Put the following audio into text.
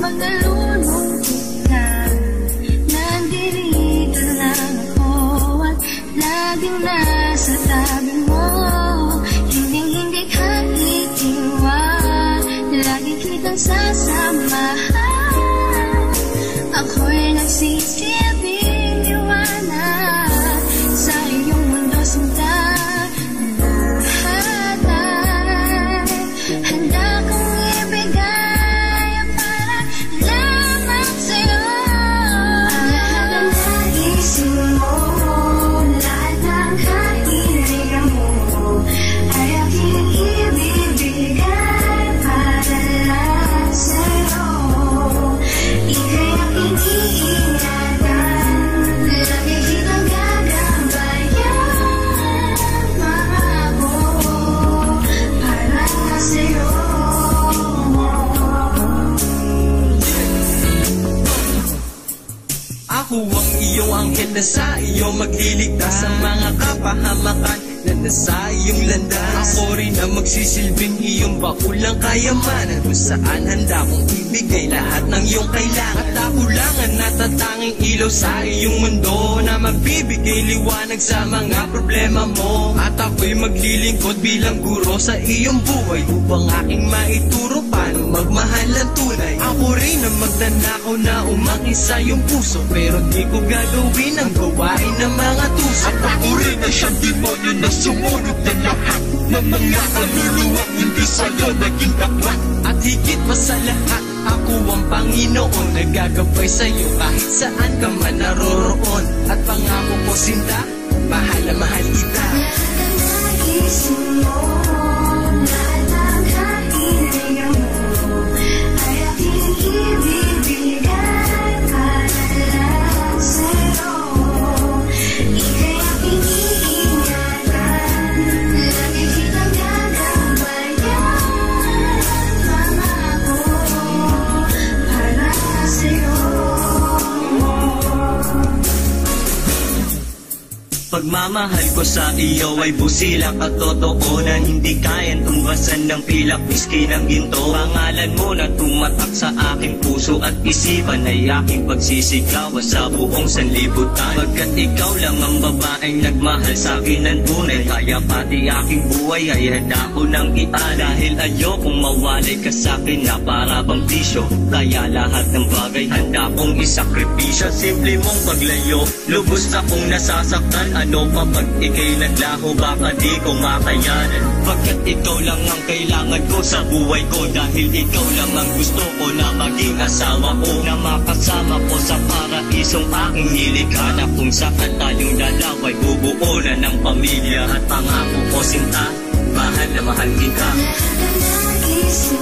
pag nalulungkot ka, nandito lang ako at laging nasa tabi mo. Hindi ka iiwan, lagi kitang sasamahan. Ako'y nagsisilbing liwanag sa iyong mundo, sinta. Lahat ay handa kong ibigay para lamang sa'yo. Ang lahat ng naisip mo, lahat ng kahilingan mo ay aking ibibigay para lang sa'yo. Ika'y aking iingatan, lagi kitang gagabayan, pangako para sa'yo. Ako ang iyong anghel na sa iyo magliligtas sa mga kapahamakan na nasa iyong landas. Ako rin ang magsisilbing iyong bakulang kayamanan, kung saan handa kong ibigay lahat ng iyong kailangan. At ako lang ang natatanging ilaw sa iyong mundo na magbibigay liwanag sa mga problema mo. At ako'y maglilingkod bilang guro sa iyong buhay upang aking maituro paano magmahal ng tunay. Ako rin ang magnanakaw na umangkin sa iyong puso, pero di ko gagawin ang gawain ng mga tuso. At ako rin ang siyang demonyo na sumunod na lahat ng mga kaluluwang hindi sa'yo naging dapat. At higit pa sa lahat, ako ang Panginoon na gagabay sa'yo kahit saan ka man naroroon. At pangako ko, sinta, mahal na mahal kita. Lahat ng naisip mo, lahat ng kahilingan mo ay aking ibibigay para lang sa'yo. Ika'y aking iingatan, lagi kitang gagabayan, pangako para sa'yo. Pagmamahal ko sa iyo ay busilak at totoo na hindi kayang tumbasan ng pilak miski ng ginto. Pangalan mo na tumatak sa aking puso at isipan ay aking pagsisigawan sa buong sanlibutan. Pagkat ikaw lang ang babaeng nagmahal sa akin ng tunay, kaya pati aking buhay ay handa ko nang iaan. Dahil ayokong mawalay ka sa akin na para bang bisyo, kaya lahat ng bagay handa kong isakripisyo. Simple mong paglayo, lubos akong nasasaktan. Ano pa pag ika'y naglaho, baka di ko makayanan. Pagkat ikaw lang ang kailangan ko sa buhay ko, dahil ikaw lang ang gusto ko na maging asawa ko, na makasama ko sa paraisong aking nilikha, na kung saan tayong lalaway bubuo na ng pamilya. At pangako ko, sinta, mahal na mahal kita. Lahat ng naisip